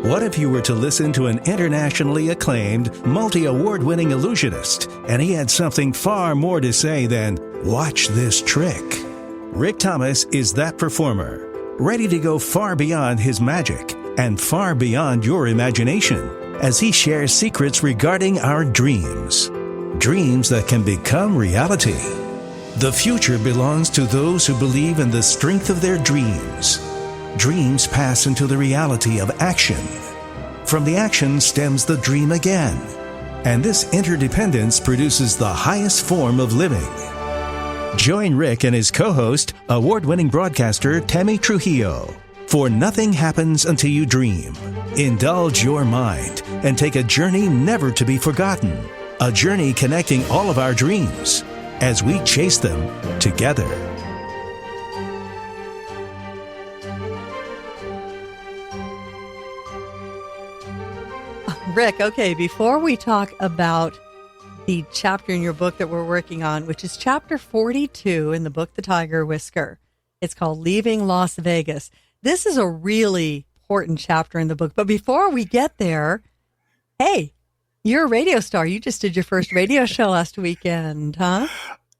What if you were to listen to an internationally acclaimed, multi-award-winning illusionist, and he had something far more to say than, "Watch this trick"? Rick Thomas is that performer, ready to go far beyond his magic and far beyond your imagination as he shares secrets regarding our dreams. Dreams that can become reality. The future belongs to those who believe in the strength of their dreams. Dreams pass into the reality of action. From the action stems the dream again. And this interdependence produces the highest form of living. Join Rick and his co-host, award-winning broadcaster Tammy Trujillo, for Nothing Happens Until You Dream. Indulge your mind and take a journey never to be forgotten. A journey connecting all of our dreams as we chase them together. Rick, okay, before we talk about the chapter in your book that we're working on, which is chapter 42 in the book, The Tiger Whisker, it's called Leaving Las Vegas. This is a really important chapter in the book. But before we get there, hey, you're a radio star. You just did your first radio show last weekend, huh?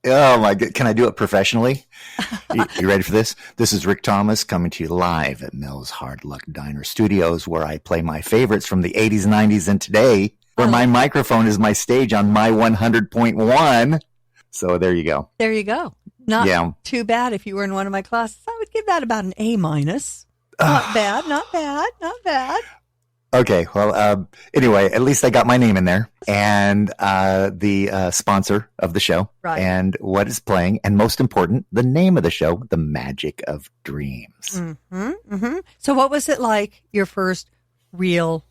Oh my God. Can I do it professionally? You ready for this? This is Rick Thomas coming to you live at Mel's Hard Luck Diner Studios, where I play my favorites from the 80s, 90s, and today, where my microphone is my stage on my 100.1. So there you go. There you go. Not too bad. If you were in one of my classes, I would give that about an A-. Not bad, not bad, not bad. Okay, well, anyway, at least I got my name in there, and the sponsor of the show, right, and what is playing, and most important, the name of the show, The Magic of Dreams. Mm-hmm, mm-hmm. So what was it like, your first real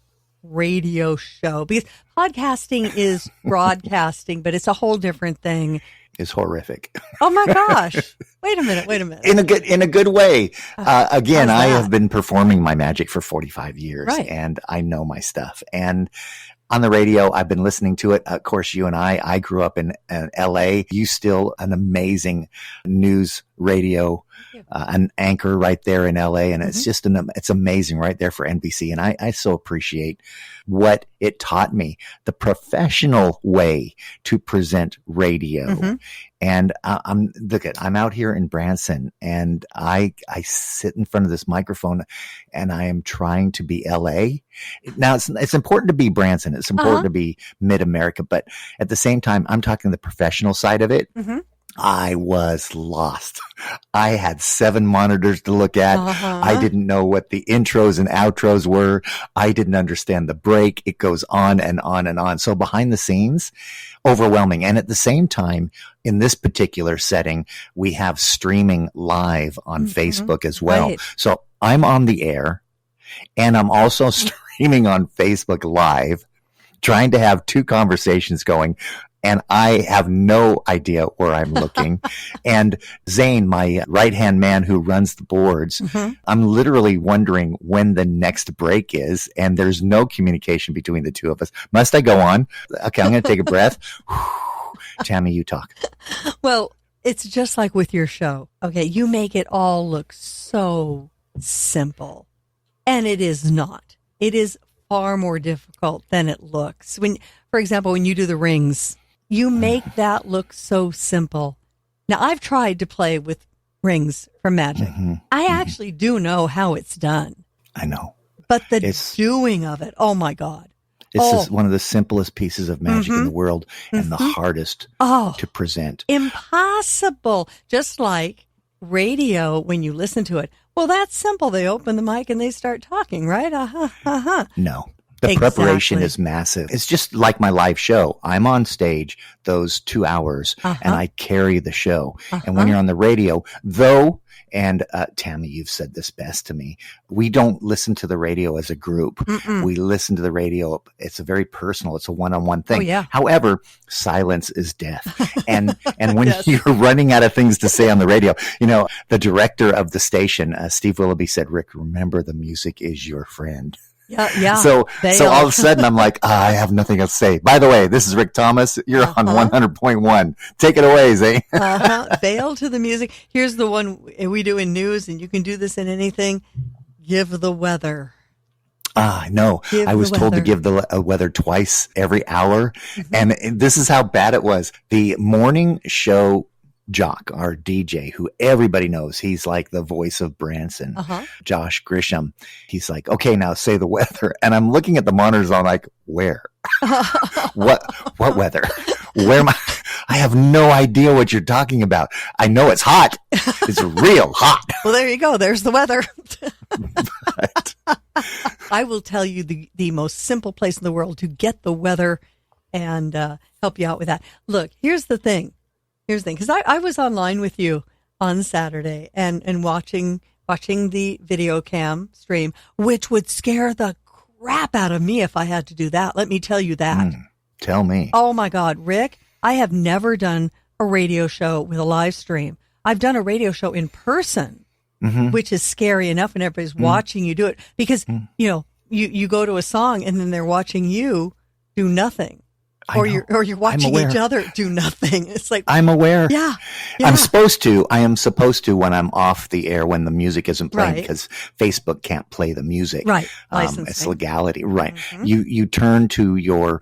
radio show? Because podcasting is broadcasting, but it's a whole different thing. It's horrific. Oh my gosh. Wait a minute. In a good way. Again, I have been performing my magic for 45 years, right, and I know my stuff. And on the radio, I've been listening to it. Of course, you and I grew up in LA. You still an amazing news radio, an anchor right there in LA. And it's just it's amazing right there for NBC. And I so appreciate what it taught me, the professional way to present radio. And I'm out here in Branson, and I sit in front of this microphone, and I am trying to be LA. Now it's important to be Branson. It's important to be mid-America, but at the same time, I'm talking the professional side of it. I was lost. I had 7 monitors to look at. I didn't know what the intros and outros were. I didn't understand the break. It goes on and on and on. So behind the scenes, overwhelming. And at the same time, in this particular setting, we have streaming live on Facebook as well. Right. So I'm on the air, and I'm also streaming on Facebook Live, trying to have 2 conversations going. And I have no idea where I'm looking. And Zane, my right-hand man who runs the boards, I'm literally wondering when the next break is. And there's no communication between the two of us. Must I go on? Okay, I'm going to take a breath. Tammy, you talk. Well, it's just like with your show. Okay, you make it all look so simple. And it is not. It is far more difficult than it looks. For example, when you do the rings, you make that look so simple. Now, I've tried to play with rings for magic. I actually do know how it's done. I know. But the doing of it, oh my God. It's one of the simplest pieces of magic in the world, and the hardest to present. Impossible. Just like radio, when you listen to it. Well, that's simple. They open the mic and they start talking, right? No. The preparation is massive. It's just like my live show. I'm on stage those 2 hours, and I carry the show. And when you're on the radio, though, and Tammy, you've said this best to me, we don't listen to the radio as a group. We listen to the radio. It's a very personal. It's a one-on-one thing. However, silence is death. And when you're running out of things to say on the radio, the director of the station, Steve Willoughby, said, "Rick, remember the music is your friend." Yeah. So all of a sudden I'm like, I have nothing else to say. By the way, this is Rick Thomas. You're on 100.1. Take it away, Zane. Bail to the music. Here's the one we do in news, and you can do this in anything. Give the weather. No, I was told to give the weather twice every hour. And this is how bad it was. The morning show jock, our DJ, who everybody knows, he's like the voice of Branson, Josh Grisham. He's like, okay, now say the weather. And I'm looking at the monitors on like, where? What weather? Where am I? I have no idea what you're talking about. I know it's hot. It's real hot. Well, there you go. There's the weather. But I will tell you the most simple place in the world to get the weather and help you out with that. Look, here's the thing. Because I was online with you on Saturday and watching the video cam stream, which would scare the crap out of me if I had to do that. Let me tell you that. Tell me. Oh, my God, Rick, I have never done a radio show with a live stream. I've done a radio show in person, which is scary enough when everybody's watching you do it because, you go to a song and then they're watching you do nothing. Or you're watching each other do nothing. It's like, I'm aware. Yeah. I am supposed to when I'm off the air, when the music isn't playing, because Facebook can't play the music. Right. It's legality. Right. You turn to your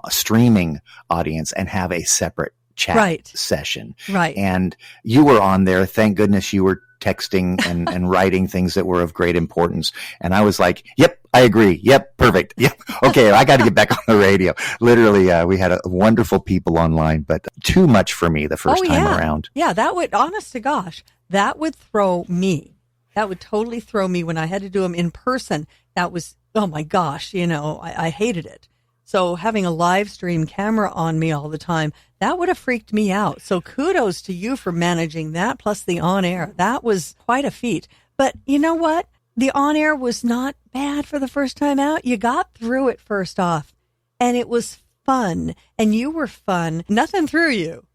streaming audience and have a separate chat session. Right. And you were on there. Thank goodness you were texting and writing things that were of great importance. And I was like, yep, I agree. Yep, perfect. Yep. Okay, I got to get back on the radio. Literally, we had wonderful people online, but too much for me the first time around. Yeah, that would, honest to gosh, that would throw me. That would totally throw me when I had to do them in person. That was, oh my gosh, I hated it. So having a live stream camera on me all the time, that would have freaked me out. So kudos to you for managing that, plus the on air. That was quite a feat. But you know what? The on air was not bad for the first time out. You got through it first off, and it was fun, and you were fun. Nothing threw you.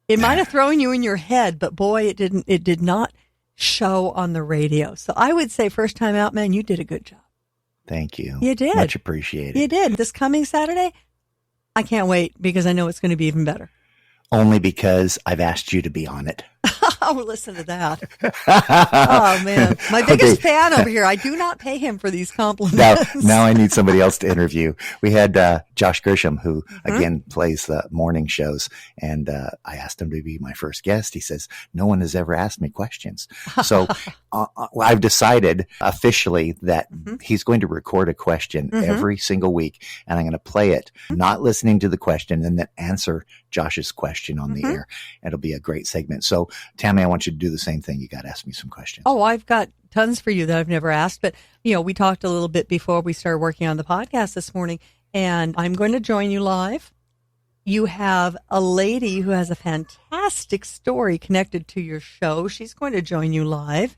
It might have thrown you in your head, but boy, it didn't. It did not show on the radio. So I would say first time out, man, you did a good job. Thank you. You did. Much appreciated. You did. This coming Saturday, I can't wait because I know it's going to be even better. Only because I've asked you to be on it. Oh, listen to that. Oh, man. My biggest fan over here. I do not pay him for these compliments. Now I need somebody else to interview. We had Josh Grisham, who, again, plays the morning shows. And I asked him to be my first guest. He says, no one has ever asked me questions. So I've decided officially that he's going to record a question every single week. And I'm going to play it, not listening to the question, and then answer Josh's question on the air. It'll be a great segment. So, Tammy, I want you to do the same thing. You got to ask me some questions. Oh, I've got tons for you that I've never asked. But, we talked a little bit before we started working on the podcast this morning, and I'm going to join you live. You have a lady who has a fantastic story connected to your show. She's going to join you live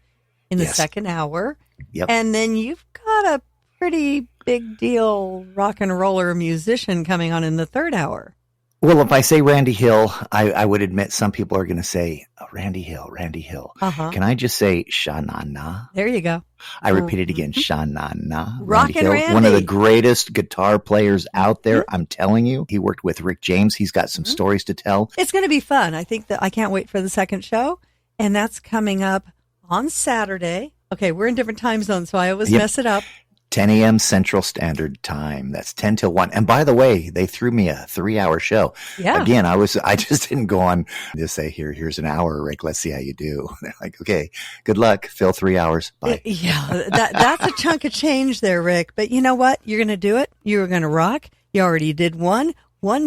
in the second hour. Yep. And then you've got a pretty big deal rock and roller musician coming on in the third hour. Well, if I say Randy Hill, I would admit some people are going to say, Randy Hill. Can I just say Sha-na-na? There you go. I repeat it again, Sha-na-na. Rockin' Randy. One of the greatest guitar players out there, I'm telling you. He worked with Rick James. He's got some stories to tell. It's going to be fun. I think that I can't wait for the second show, and that's coming up on Saturday. Okay, we're in different time zones, so I always mess it up. 10 a.m. Central Standard Time. That's 10 till 1. And by the way, they threw me a 3-hour show. Yeah. Again, I just didn't go on just say, here's an hour, Rick. Let's see how you do. They're like, okay, good luck. Fill 3 hours. Bye. Yeah, that's a chunk of change there, Rick. But you know what? You're going to do it. You're going to rock. You already did one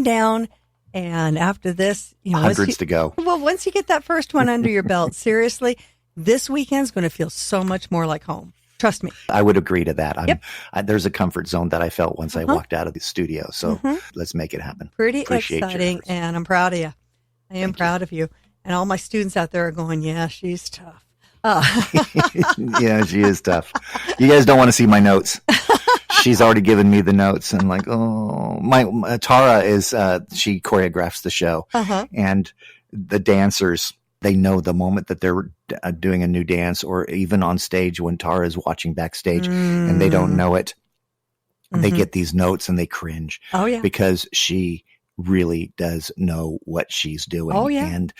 down. And after this, hundreds to go. Well, once you get that first one under your belt, seriously, this weekend's going to feel so much more like home. Trust me. I would agree to that. There's a comfort zone that I felt once I walked out of the studio. So let's make it happen. Pretty exciting. And I'm proud of you. I am proud of you. And all my students out there are going, yeah, she's tough. Yeah, she is tough. You guys don't want to see my notes. She's already given me the notes. And like, my Tara is, she choreographs the show. And the dancers, they know the moment that they're doing a new dance, or even on stage when Tara is watching backstage and they don't know it. They get these notes and they cringe. Oh, yeah. Because she really does know what she's doing. Oh, yeah. And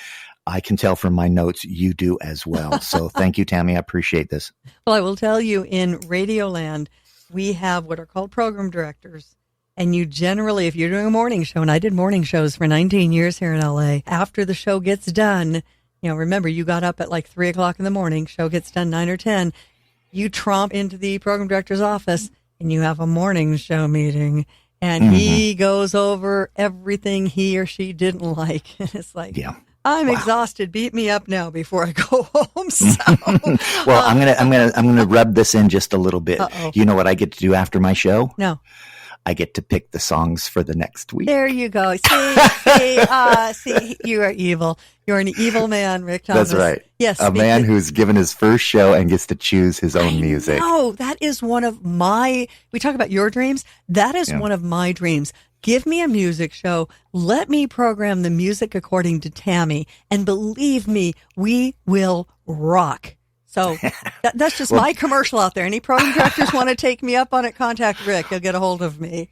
I can tell from my notes, you do as well. So thank you, Tammy. I appreciate this. Well, I will tell you, in Radioland, we have what are called program directors. And you generally, if you're doing a morning show, and I did morning shows for 19 years here in LA, after the show gets done, remember, you got up at like 3 o'clock in the morning, show gets done 9 or 10, you tromp into the program director's office and you have a morning show meeting. And he goes over everything he or she didn't like. And it's like, I'm exhausted. Beat me up now before I go home. So, well, I'm gonna rub this in just a little bit. You know what I get to do after my show? No. I get to pick the songs for the next week. There you go. See, you are evil. You're an evil man, Rick Thomas. That's right. Yes. A man who's given his first show and gets to choose his own music. No, that is one of we talk about your dreams. That is one of my dreams. Give me a music show. Let me program the music according to Tammy. And believe me, we will rock. So that's just my commercial out there. Any program directors want to take me up on it, contact Rick. He'll get a hold of me.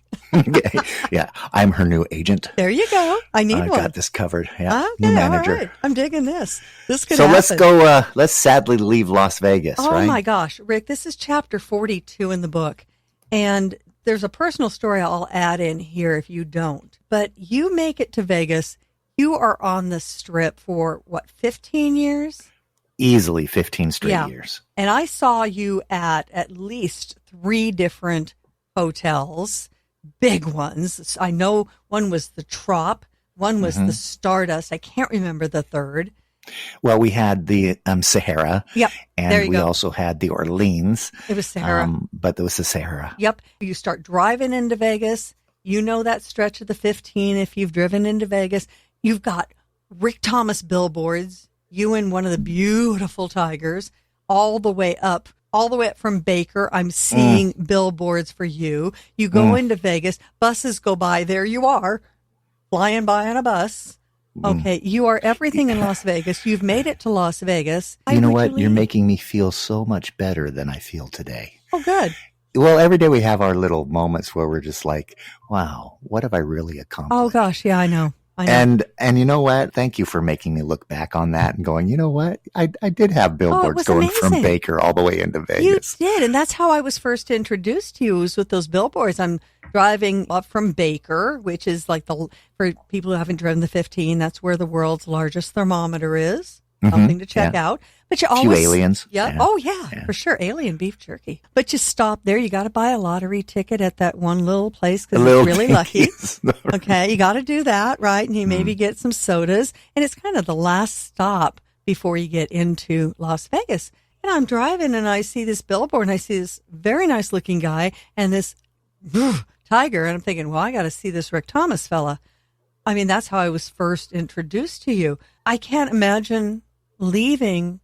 Yeah, I'm her new agent. There you go. I need one. Got this covered. Yeah, okay, new manager. All right. I'm digging this. This could so happen. let's go. Let's sadly leave Las Vegas, right? Oh my gosh, Rick, this is chapter 42 in the book. And there's a personal story I'll add in here if you don't. But you make it to Vegas. You are on the Strip for, 15 years? Easily 15 straight years. And I saw you at least 3 different hotels, big ones. I know one was the Trop, one was the Stardust. I can't remember the third. Well, we had the Sahara. Yep. And we also had the Orleans. It was Sahara. But there was the Sahara. Yep. You start driving into Vegas. You know that stretch of the 15 if you've driven into Vegas. You've got Rick Thomas billboards. You and one of the beautiful Tigers, all the way up from Baker. I'm seeing billboards for you. You go into Vegas, buses go by. There you are, flying by on a bus. Okay, you are everything in Las Vegas. You've made it to Las Vegas. You know what? You're making me feel so much better than I feel today. Oh, good. Well, every day we have our little moments where we're just like, wow, what have I really accomplished? Oh, gosh, yeah, I know. And you know what? Thank you for making me look back on that and going, you know what? I did have billboards going from Baker all the way into Vegas. You did, and that's how I was first introduced to you, was with those billboards. I'm driving up from Baker, which is like for people who haven't driven the 15, that's where the world's largest thermometer is. Something to check out. But you always, few aliens. Yeah. Oh, yeah, for sure. Alien beef jerky. But you stop there. You got to buy a lottery ticket at that one little place because it's really lucky. Okay. You got to do that, right? And you maybe get some sodas. And it's kind of the last stop before you get into Las Vegas. And I'm driving and I see this billboard and I see this very nice looking guy and this tiger. And I'm thinking, well, I got to see this Rick Thomas fella. I mean, that's how I was first introduced to you. I can't imagine leaving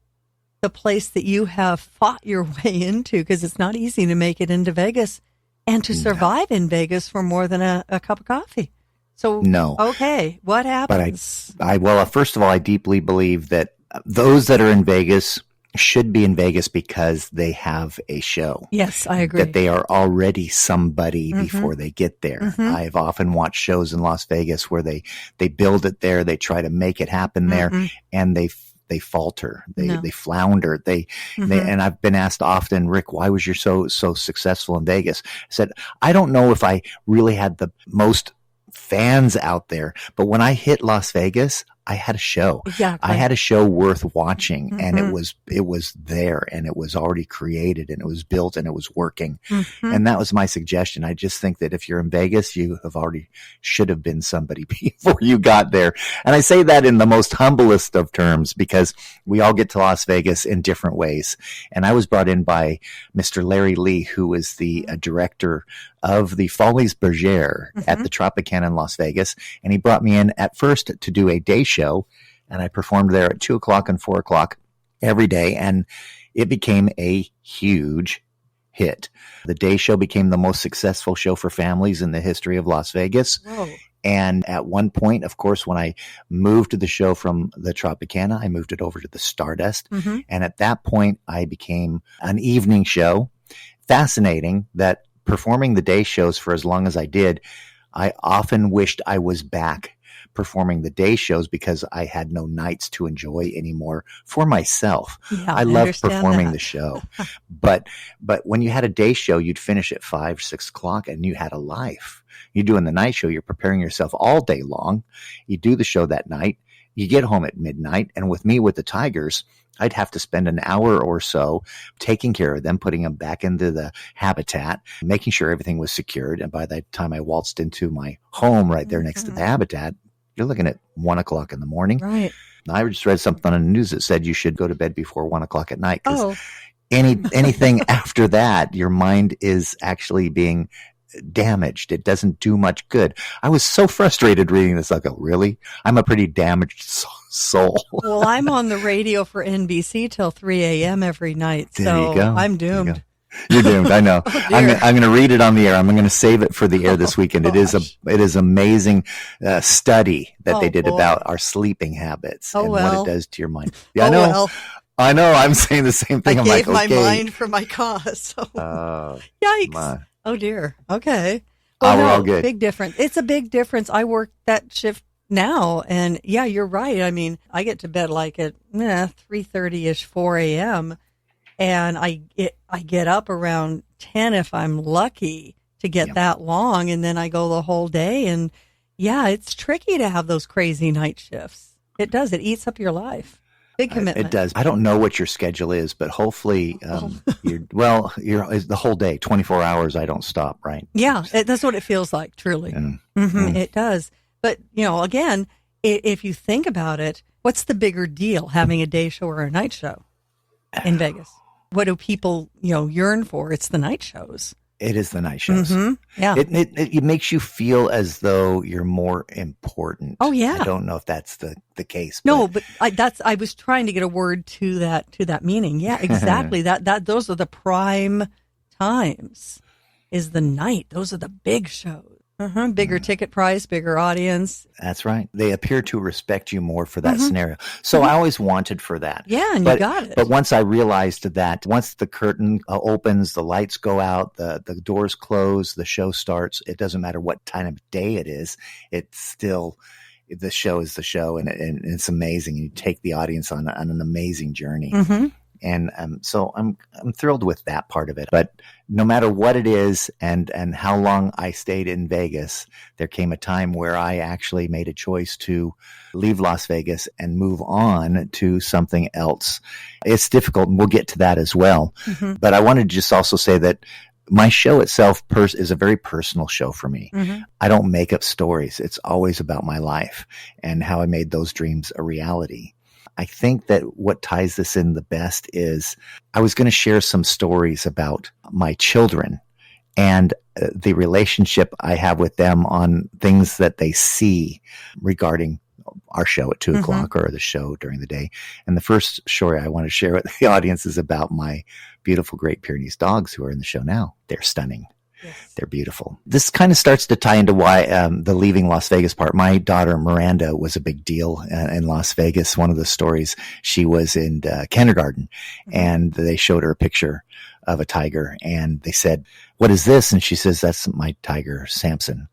the place that you have fought your way into, because it's not easy to make it into Vegas and to survive in Vegas for more than a cup of coffee. So, okay, what happens? But first of all, I deeply believe that those that are in Vegas should be in Vegas because they have a show. Yes, I agree. That they are already somebody before they get there. I've often watched shows in Las Vegas where they build it there, they try to make it happen there, and they falter, they flounder, and I've been asked often, Rick, why was you so successful in Vegas? I said, I don't know if I really had the most fans out there, but when I hit Las Vegas, I had a show. Exactly. I had a show worth watching, and it was there, and it was already created, and it was built, and it was working. And that was my suggestion. I just think that if you're in Vegas, you should have been somebody before you got there. And I say that in the most humblest of terms, because we all get to Las Vegas in different ways. And I was brought in by Mr. Larry Lee, who is the director of the Folies Bergère at the Tropicana in Las Vegas. And he brought me in at first to do a day show, and I performed there at 2 o'clock and 4 o'clock every day, and it became a huge hit. The day show became the most successful show for families in the history of Las Vegas. Whoa. And at one point, of course, when I moved the show from the Tropicana, I moved it over to the Stardust. And at that point, I became an evening show. Fascinating that performing the day shows for as long as I did, I often wished I was back performing the day shows because I had no nights to enjoy anymore for myself. Yeah, I loved performing the show. But when you had a day show, you'd finish at 5, 6 o'clock and you had a life. You're doing the night show. You're preparing yourself all day long. You do the show that night. You get home at midnight. And with me, with the Tigers, I'd have to spend an hour or so taking care of them, putting them back into the habitat, making sure everything was secured. And by the time I waltzed into my home right there next to the habitat, you're looking at 1 o'clock in the morning. Right. I just read something on the news that said you should go to bed before 1 o'clock at night. Because anything after that, your mind is actually being damaged. It doesn't do much good. I was so frustrated reading this. I go, really? I'm a pretty damaged soul. Well, I'm on the radio for NBC till 3 a.m. every night. So there you go. I'm doomed. You're doomed. I know. I'm going to read it on the air. I'm going to save it for the air this weekend. It is amazing study that they did about our sleeping habits and what it does to your mind. Yeah, I know. Well. I know. I'm saying the same thing. I I'm gave like, my mind for my cause. So. Yikes. Oh, dear. Okay. Well, we're all good. Big difference. It's a big difference. I work that shift now. And yeah, you're right. I mean, I get to bed like at 3:30-ish, 4 a.m. And I get up around 10 if I'm lucky to get that long. And then I go the whole day. And yeah, it's tricky to have those crazy night shifts. It does. It eats up your life. Big commitment. It does. I don't know what your schedule is, but hopefully you're the whole day, 24 hours. I don't stop, right? Yeah, that's what it feels like, truly. It does. But, again, if you think about it, what's the bigger deal, having a day show or a night show in Vegas? What do people, yearn for? It's the night shows. It is the night shows. Yeah. It makes you feel as though you're more important. Oh, yeah. I don't know if that's the case. No, but I was trying to get a word to that meaning. Yeah, exactly. Those are the prime times is the night. Those are the big shows. Bigger ticket price, bigger audience. That's right. They appear to respect you more for that scenario. So I always wanted for that. Yeah, and you got it. But once I realized that once the curtain opens, the lights go out, the doors close, the show starts, it doesn't matter what time of day it is, it's still, the show is the show, and it's amazing. You take the audience on an amazing journey. And so I'm thrilled with that part of it. But no matter what it is and how long I stayed in Vegas, there came a time where I actually made a choice to leave Las Vegas and move on to something else. It's difficult, and we'll get to that as well. But I wanted to just also say that my show itself is a very personal show for me. I don't make up stories. It's always about my life and how I made those dreams a reality. I think that what ties this in the best is I was going to share some stories about my children and the relationship I have with them on things that they see regarding our show at 2 o'clock or the show during the day. And the first story I want to share with the audience is about my beautiful Great Pyrenees dogs who are in the show now. They're stunning. Yes. They're beautiful. This kind of starts to tie into why the leaving Las Vegas part. My daughter Miranda was a big deal in Las Vegas. One of the stories, she was in kindergarten, and they showed her a picture of a tiger, and they said, "What is this?" And she says, "That's my tiger, Samson."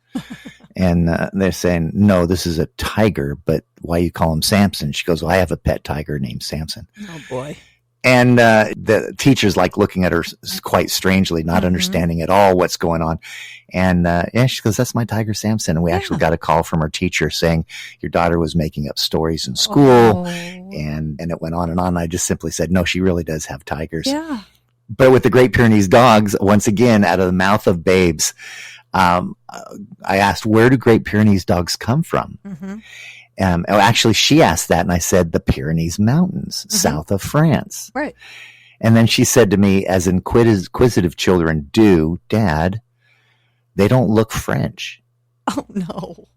And they're saying, "No, this is a tiger, but why you call him Samson?" She goes, "Well, I have a pet tiger named Samson." Oh boy. And the teacher's like looking at her quite strangely, not understanding at all what's going on. And she goes, "That's my tiger, Samson." And we actually got a call from her teacher saying, "Your daughter was making up stories in school." And it went on and on. I just simply said, "No, she really does have tigers." Yeah. But with the Great Pyrenees dogs, once again, out of the mouth of babes, I asked, "Where do Great Pyrenees dogs come from?" Actually, she asked that, and I said, "The Pyrenees Mountains, south of France." Right. And then she said to me, as inquisitive children do, "Dad, they don't look French." Oh, no.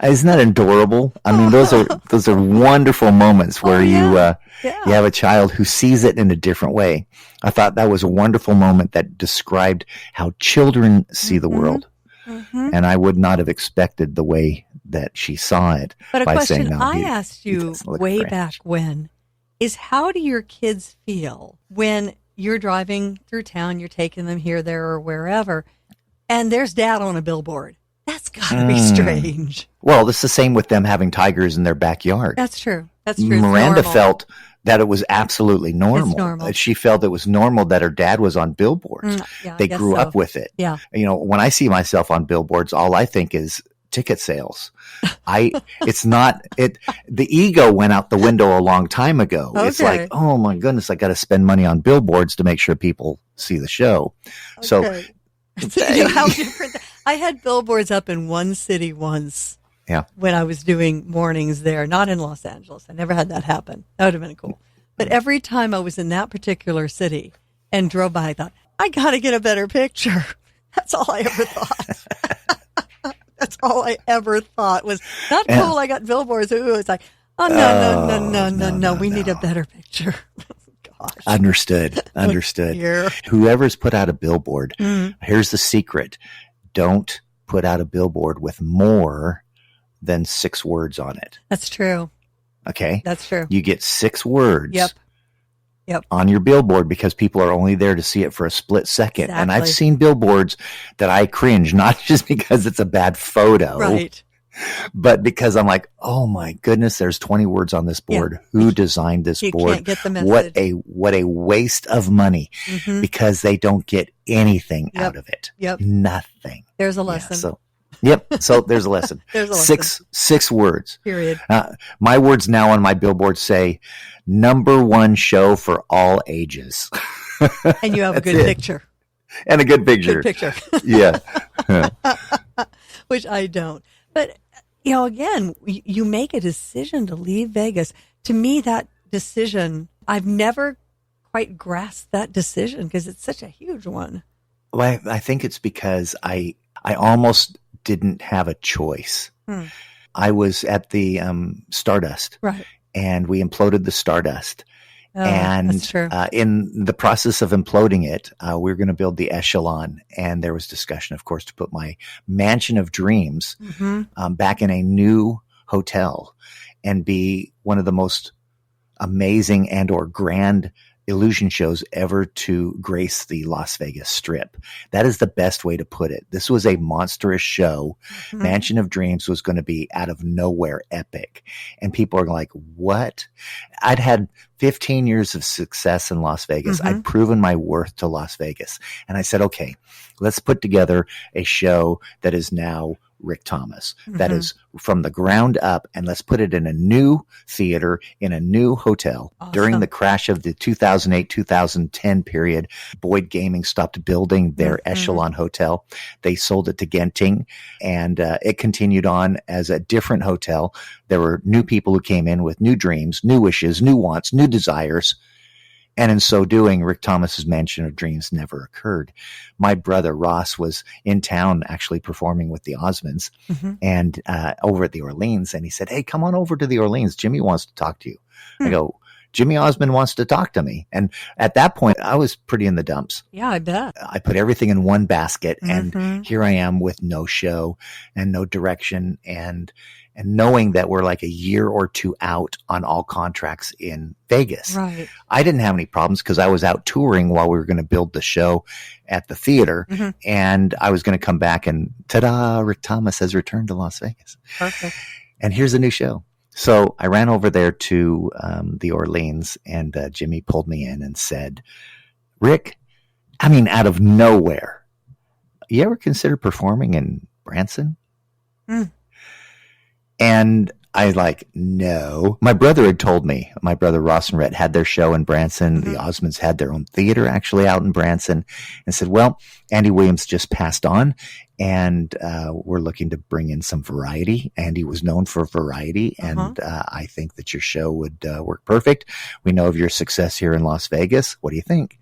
Isn't that adorable? I mean, those are wonderful moments where you have a child who sees it in a different way. I thought that was a wonderful moment that described how children see the world. And I would not have expected the way that she saw it. But by a question saying, "No, I asked you way back when is, how do your kids feel when you're driving through town, you're taking them here, there, or wherever, and there's Dad on a billboard? That's That's got to be strange. Well, it's the same with them having tigers in their backyard. That's true. That's true. Miranda felt that it was absolutely normal. It's normal. She felt it was normal that her dad was on billboards. They grew up with it. Yeah. When I see myself on billboards, all I think is ticket sales. The ego went out the window a long time ago. Okay. It's like, oh my goodness, I got to spend money on billboards to make sure people see the show. Okay. So how different. I had billboards up in one city once. Yeah. When I was doing mornings there, not in Los Angeles. I never had that happen. That would have been cool. But every time I was in that particular city and drove by, I thought, I got to get a better picture. That's all I ever thought. That's all I ever thought was not cool. I got billboards. Ooh, it's like, oh, no. We need a better picture. Gosh. Understood. Whoever's put out a billboard, here's the secret. Don't put out a billboard with more than 6 words on it. That's true. Okay. That's true. You get 6 words. Yep. On your billboard because people are only there to see it for a split second. Exactly. And I've seen billboards that I cringe, not just because it's a bad photo. Right. But because I'm like, oh my goodness, there's 20 words on this board. Yeah. Who designed this board? You can't get the message. What a waste of money because they don't get anything out of it. Yep. Nothing. There's a lesson. So there's a lesson. There's a lesson. 6 words. Period. My words now on my billboard say #1 show for all ages. And you have a good picture. And a good picture. Good picture. Yeah. Which I don't. But, again, you make a decision to leave Vegas. To me, that decision, I've never quite grasped that decision because it's such a huge one. Well, I think it's because I almost didn't have a choice. I was at the Stardust. Right. And we imploded the Stardust. Oh, and that's true. In the process of imploding it, we were going to build the Echelon. And there was discussion, of course, to put my mansion of dreams back in a new hotel and be one of the most amazing and or grand illusion shows ever to grace the Las Vegas Strip. That is the best way to put it. This was a monstrous show. Mansion of Dreams was going to be out of nowhere epic. And people are like, what? I'd had 15 years of success in Las Vegas. I'd proven my worth to Las Vegas. And I said, okay, let's put together a show that is now Rick Thomas. That is from the ground up, and let's put it in a new theater, in a new hotel. Awesome. During the crash of the 2008-2010 period, Boyd Gaming stopped building their Echelon Hotel. They sold it to Genting, and it continued on as a different hotel. There were new people who came in with new dreams, new wishes, new wants, new desires. And in so doing, Rick Thomas's Mansion of Dreams never occurred. My brother Ross was in town actually performing with the Osmonds and over at the Orleans. And he said, hey, come on over to the Orleans. Jimmy wants to talk to you. I go, Jimmy Osmond wants to talk to me. And at that point, I was pretty in the dumps. Yeah, I bet. I put everything in one basket. And here I am with no show and no direction and knowing that we're like a year or 2 out on all contracts in Vegas. Right. I didn't have any problems because I was out touring while we were going to build the show at the theater. And I was going to come back and ta-da, Rick Thomas has returned to Las Vegas. Perfect. And here's a new show. So I ran over there to the Orleans and Jimmy pulled me in and said, Rick, out of nowhere, you ever consider performing in Branson? And I no. My brother had told me, my brother Ross and Rhett had their show in Branson. The Osmonds had their own theater actually out in Branson and said, well, Andy Williams just passed on and we're looking to bring in some variety. Andy was known for variety and I think that your show would work perfect. We know of your success here in Las Vegas. What do you think?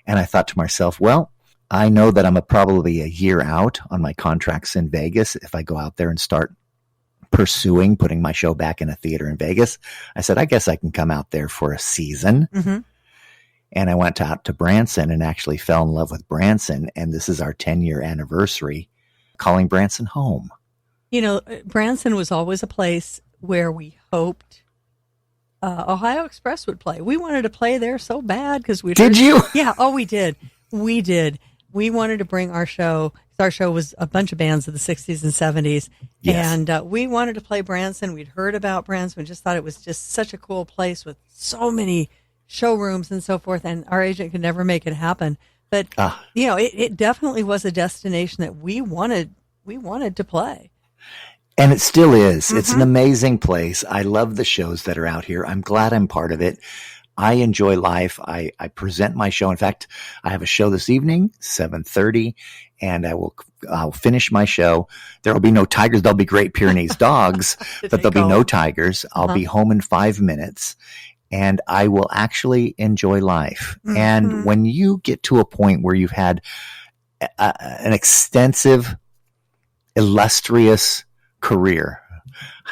And I thought to myself, well, I know that I'm probably a year out on my contracts in Vegas if I go out there and start pursuing putting my show back in a theater in Vegas. I said, I guess I can come out there for a season. And I went out to Branson and actually fell in love with Branson. And this is our 10-year anniversary, calling Branson home. Branson was always a place where we hoped Ohio Express would play. We wanted to play there so bad because we did. You? Yeah. Oh, we did. We did. we wanted to bring our show. Our show was a bunch of bands of the 60s and 70s. Yes. And we wanted to play Branson. We'd heard about Branson. We just thought it was just such a cool place with so many showrooms and so forth. And our agent could never make it happen. But, it definitely was a destination that we wanted to play. And it still is. Mm-hmm. It's an amazing place. I love the shows that are out here. I'm glad I'm part of it. I enjoy life. I present my show. In fact, I have a show this evening, 7:30, and I'll finish my show. There will be no tigers. There'll be Great Pyrenees dogs, but there'll be no tigers. I'll be home in 5 minutes, and I will actually enjoy life. Mm-hmm. And when you get to a point where you've had an extensive, illustrious career,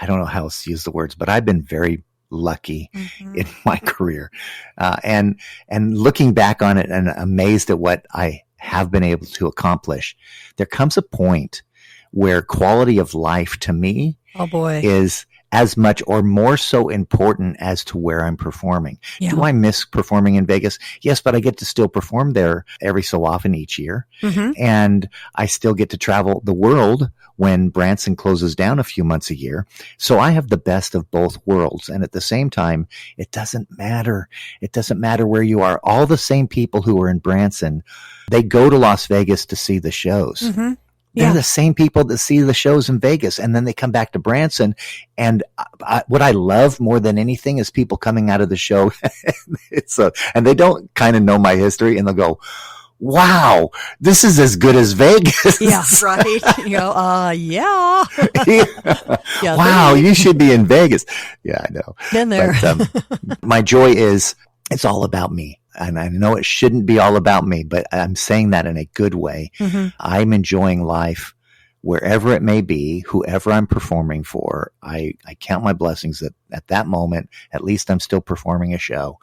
I don't know how else to use the words, but I've been very lucky in my career. And looking back on it and amazed at what I have been able to accomplish, there comes a point where quality of life to me is as much or more so important as to where I'm performing. Yeah. Do I miss performing in Vegas? Yes, but I get to still perform there every so often each year. Mm-hmm. And I still get to travel the world when Branson closes down a few months a year. So I have the best of both worlds. And at the same time, it doesn't matter. It doesn't matter where you are. All the same people who are in Branson, they go to Las Vegas to see the shows. Mm-hmm. They're the same people that see the shows in Vegas, and then they come back to Branson. And what I love more than anything is people coming out of the show, and they don't kind of know my history, and they'll go, "Wow, this is as good as Vegas." Yeah, right. You go, yeah. Yeah, wow, you should be in Vegas. Yeah, I know. Been there. But, my joy is it's all about me. And I know it shouldn't be all about me, but I'm saying that in a good way. Mm-hmm. I'm enjoying life wherever it may be, whoever I'm performing for. I count my blessings that at that moment, at least I'm still performing a show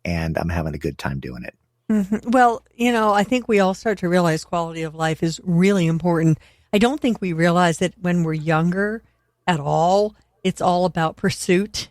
and I'm having a good time doing it. Mm-hmm. Well, I think we all start to realize quality of life is really important. I don't think we realize that when we're younger at all. It's all about pursuit.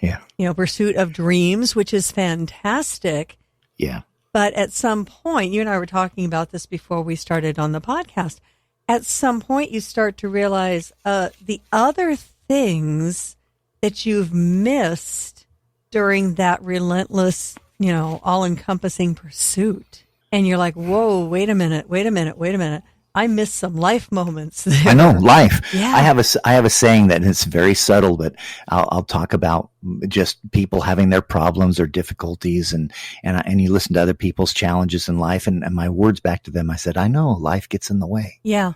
Yeah. Pursuit of dreams, which is fantastic. Yeah. But at some point, you and I were talking about this before we started on the podcast. At some point, you start to realize the other things that you've missed during that relentless, all-encompassing pursuit. And you're like, whoa, wait a minute. I missed some life moments there. I know, life. Yeah. I have a saying that it's very subtle, but I'll talk about just people having their problems or difficulties, and you listen to other people's challenges in life, and my words back to them, I said, I know life gets in the way. Yeah.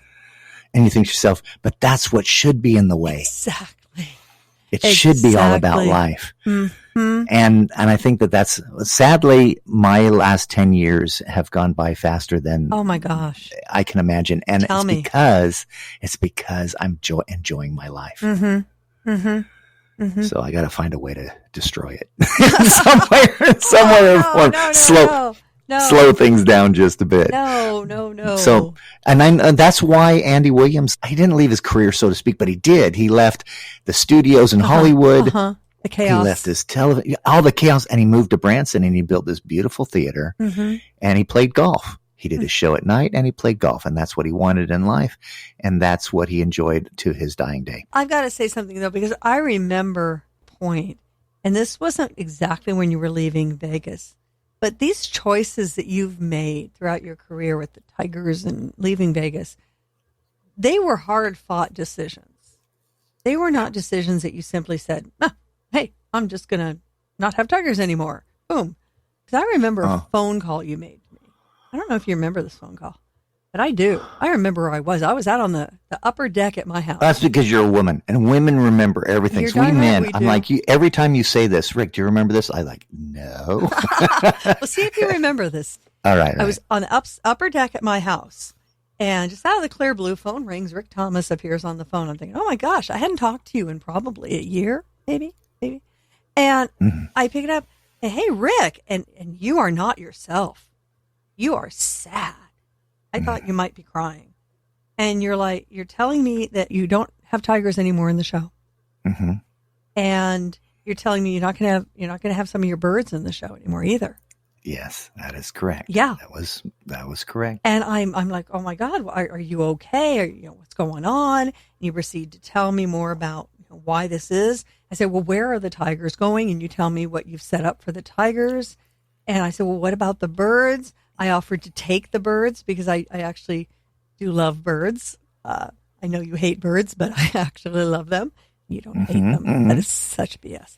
And you think to yourself, but that's what should be in the way. Exactly. It should be all about life. Mm-hmm. And I think that's sadly my last 10 years have gone by faster than oh my gosh I can imagine. And it's because I'm enjoying my life. Mm-hmm. Mm-hmm. Mm-hmm. So I got to find a way to destroy it somewhere. Slow things down just a bit. No. So, and that's why Andy Williams, he didn't leave his career, so to speak, but he did. He left the studios in Hollywood. The chaos. He left his television, all the chaos, and he moved to Branson, and he built this beautiful theater, and he played golf. He did a show at night, and he played golf, and that's what he wanted in life, and that's what he enjoyed to his dying day. I've got to say something, though, because I remember a point, and this wasn't exactly when you were leaving Vegas, but these choices that you've made throughout your career with the Tigers and leaving Vegas, they were hard-fought decisions. They were not decisions that you simply said, hey, I'm just going to not have Tigers anymore. Boom. Because I remember a phone call you made to me. I don't know if you remember this phone call, but I do. I remember where I was. I was out on the upper deck at my house. That's because you're a woman, and women remember everything. So we men, I'm like, every time you say this, Rick, do you remember this? I like, no. Well, see if you remember this. All right. I was on the upper deck at my house, and just out of the clear blue, phone rings. Rick Thomas appears on the phone. I'm thinking, oh my gosh, I hadn't talked to you in probably a year, maybe. And I pick it up, and hey, Rick, and you are not yourself. You are sad. I thought you might be crying. And you're telling me that you don't have Tigers anymore in the show. Mm-hmm. And you're telling me you're not going to have some of your birds in the show anymore either. Yes, that is correct. Yeah. That was correct. And I'm like, oh my God, are you okay? What's going on? And you proceed to tell me more about why this is. I said, well, where are the tigers going? And you tell me what you've set up for the tigers. And I said, well, what about the birds? I offered to take the birds because I actually do love birds. I know you hate birds, but I actually love them. You don't hate them. Mm-hmm. That is such BS.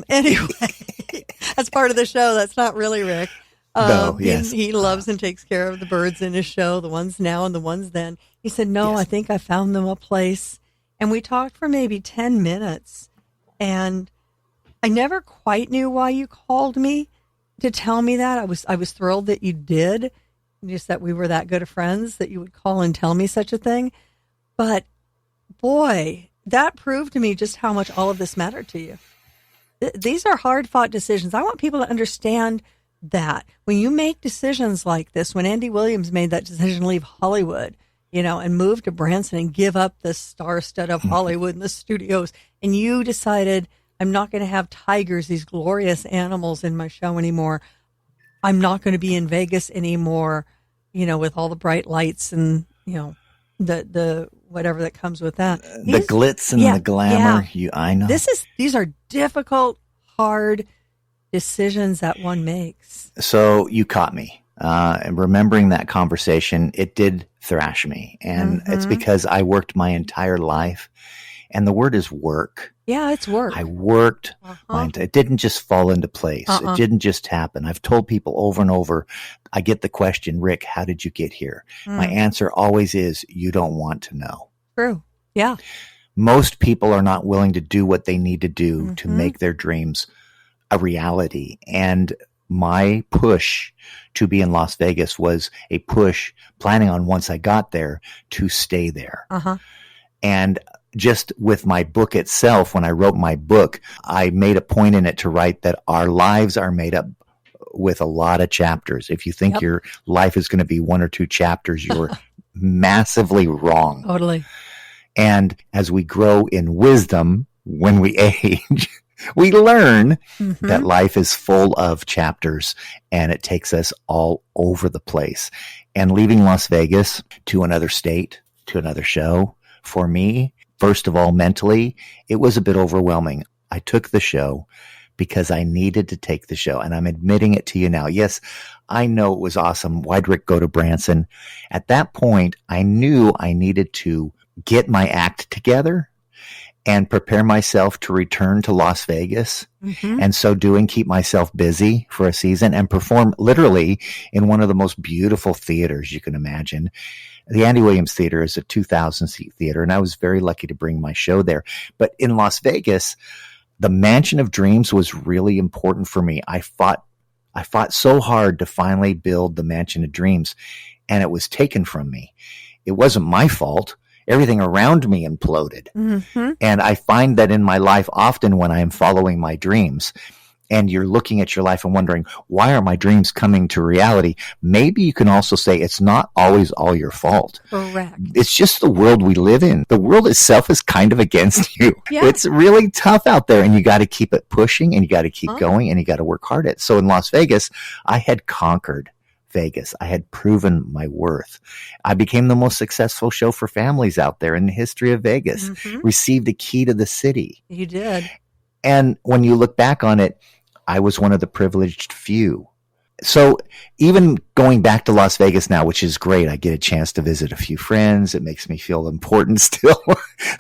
Anyway, that's part of the show. That's not really Rick. No, yes. He loves and takes care of the birds in his show, the ones now and the ones then. He said, no, yes. I think I found them a place. And we talked for maybe 10 minutes. And I never quite knew why you called me to tell me that. I was thrilled that you did, just that we were that good of friends, that you would call and tell me such a thing. But boy, that proved to me just how much all of this mattered to you. These are hard-fought decisions. I want people to understand that when you make decisions like this, when Andy Williams made that decision to leave Hollywood, and move to Branson and give up the star-stud of Hollywood and the studios, and you decided, I'm not going to have tigers, these glorious animals in my show anymore. I'm not going to be in Vegas anymore, with all the bright lights and, the whatever that comes with that. The glitz and the glamour. Yeah. I know. These are difficult, hard decisions that one makes. So you caught me. And remembering that conversation, it did thrash me. And it's because I worked my entire life. And the word is work. Yeah, it's work. I worked. It didn't just fall into place. It didn't just happen. I've told people over and over, I get the question, Rick, how did you get here? My answer always is, you don't want to know. True. Yeah. Most people are not willing to do what they need to do to make their dreams a reality. And my push to be in Las Vegas was a push planning on, once I got there, to stay there. And just with my book itself, when I wrote my book, I made a point in it to write that our lives are made up with a lot of chapters. If you think your life is going to be one or two chapters, you're massively wrong. Totally. And as we grow in wisdom, when we age, we learn that life is full of chapters and it takes us all over the place. And leaving Las Vegas to another state, to another show, for me, first of all, mentally, it was a bit overwhelming. I took the show because I needed to take the show, and I'm admitting it to you now. Yes, I know it was awesome. Why'd Rick go to Branson? At that point, I knew I needed to get my act together and prepare myself to return to Las Vegas. And so doing, keep myself busy for a season and perform literally in one of the most beautiful theaters you can imagine. The Andy Williams Theater is a 2,000-seat theater, and I was very lucky to bring my show there. But in Las Vegas, the Mansion of Dreams was really important for me. I fought so hard to finally build the Mansion of Dreams, and it was taken from me. It wasn't my fault. Everything around me imploded. And I find that in my life, often when I am following my dreams, and you're looking at your life and wondering, why are my dreams coming to reality? Maybe you can also say it's not always all your fault. Correct. It's just the world we live in. The world itself is kind of against you. It's really tough out there, and you got to keep it pushing, and you got to keep going, and you got to work hard at it. So in Las Vegas, I had conquered Vegas. I had proven my worth. I became the most successful show for families out there in the history of Vegas, received a key to the city. You did. And when you look back on it, I was one of the privileged few. So even going back to Las Vegas now, which is great, I get a chance to visit a few friends. It makes me feel important still,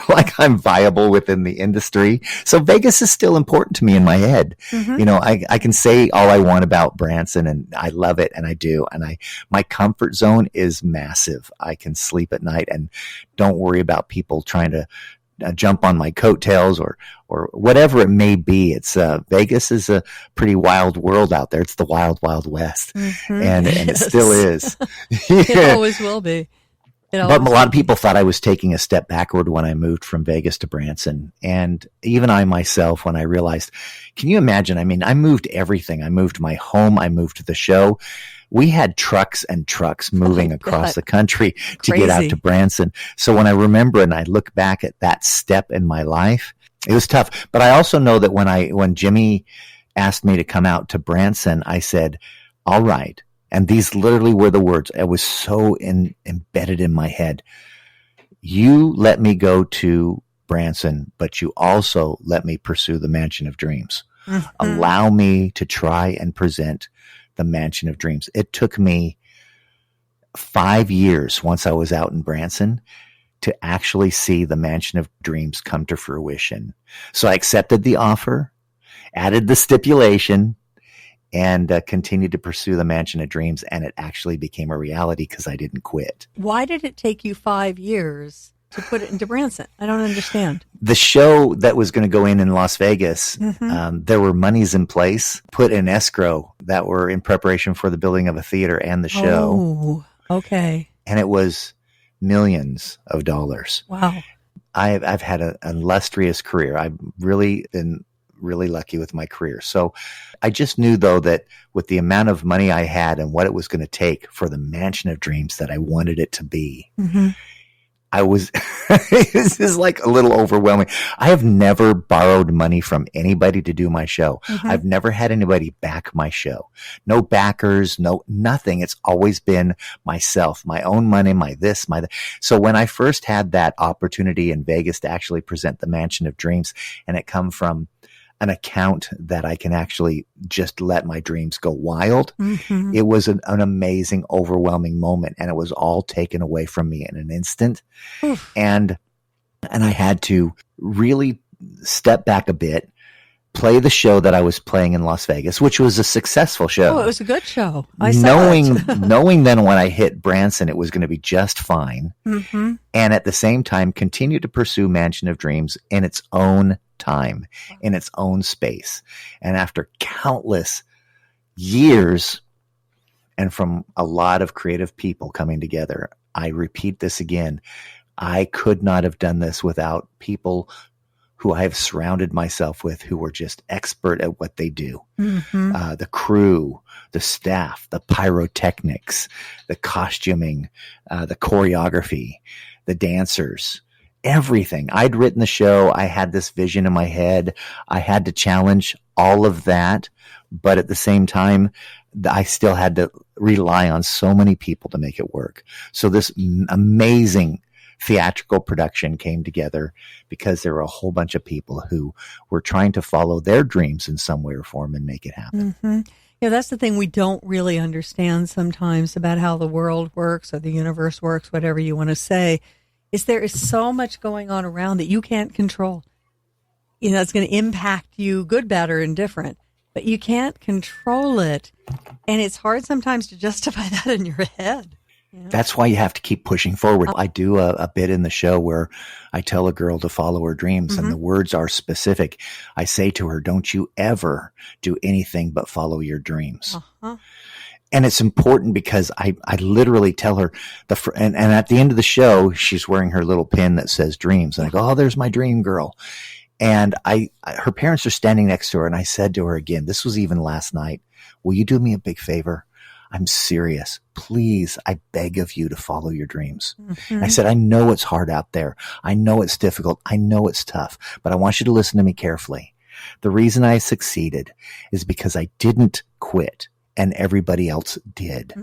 like I'm viable within the industry. So Vegas is still important to me in my head. I can say all I want about Branson, and I love it, and I do. And my comfort zone is massive. I can sleep at night and don't worry about people trying to jump on my coattails or whatever it may be. It's Vegas is a pretty wild world out there. It's the wild, wild west, and it still is. It always will be. But a lot of people thought I was taking a step backward when I moved from Vegas to Branson, and even I myself, when I realized, can you imagine? I mean, I moved everything. I moved my home. I moved the show. We had trucks and trucks moving across the country to get out to Branson. So when I remember and I look back at that step in my life, it was tough. But I also know that when Jimmy asked me to come out to Branson, I said, all right. And these literally were the words. It was so embedded in my head. You let me go to Branson, but you also let me pursue the Mansion of Dreams. Mm-hmm. Allow me to try and present the Mansion of Dreams. It took me 5 years once I was out in Branson to actually see the Mansion of Dreams come to fruition. So I accepted the offer, added the stipulation, and continued to pursue the Mansion of Dreams, and it actually became a reality because I didn't quit. Why did it take you 5 years to put it into Branson? I don't understand. The show that was going to go in Las Vegas, there were monies in place, put in escrow that were in preparation for the building of a theater and the show. Oh, okay. And it was millions of dollars. Wow. I've had an illustrious career. I've really been really lucky with my career. So I just knew, though, that with the amount of money I had and what it was going to take for the Mansion of Dreams that I wanted it to be, I was, this is like a little overwhelming. I have never borrowed money from anybody to do my show. I've never had anybody back my show. No backers, nothing. It's always been myself, my own money, my this, my that. So when I first had that opportunity in Vegas to actually present the Mansion of Dreams, and it come from an account that I can actually just let my dreams go wild. It was an amazing, overwhelming moment, and it was all taken away from me in an instant. And I had to really step back a bit, play the show that I was playing in Las Vegas, which was a successful show. Oh, it was a good show. I saw it. Knowing then when I hit Branson, it was going to be just fine. And at the same time, continue to pursue Mansion of Dreams in its own time, in its own space. And after countless years and from a lot of creative people coming together, I repeat this again, I could not have done this without people who I have surrounded myself with who were just expert at what they do. The crew, the staff, the pyrotechnics, the costuming, the choreography, the dancers, everything. I'd written the show. I had this vision in my head. I had to challenge all of that. But at the same time, I still had to rely on so many people to make it work. So this amazing theatrical production came together because there were a whole bunch of people who were trying to follow their dreams in some way or form and make it happen. Yeah, that's the thing we don't really understand sometimes about how the world works or the universe works, whatever you want to say, is there is so much going on around that you can't control. You know, it's going to impact you, good, bad, or indifferent, but you can't control it. And it's hard sometimes to justify that in your head. Yeah. That's why you have to keep pushing forward. I do a bit in the show where I tell a girl to follow her dreams, and the words are specific. I say to her, don't you ever do anything but follow your dreams. And it's important because I literally tell her, and at the end of the show, she's wearing her little pin that says dreams. And I go, oh, there's my dream girl. And her parents are standing next to her. And I said to her again, this was even last night, will you do me a big favor? I'm serious. Please, I beg of you to follow your dreams. I said, I know it's hard out there. I know it's difficult. I know it's tough, but I want you to listen to me carefully. The reason I succeeded is because I didn't quit and everybody else did.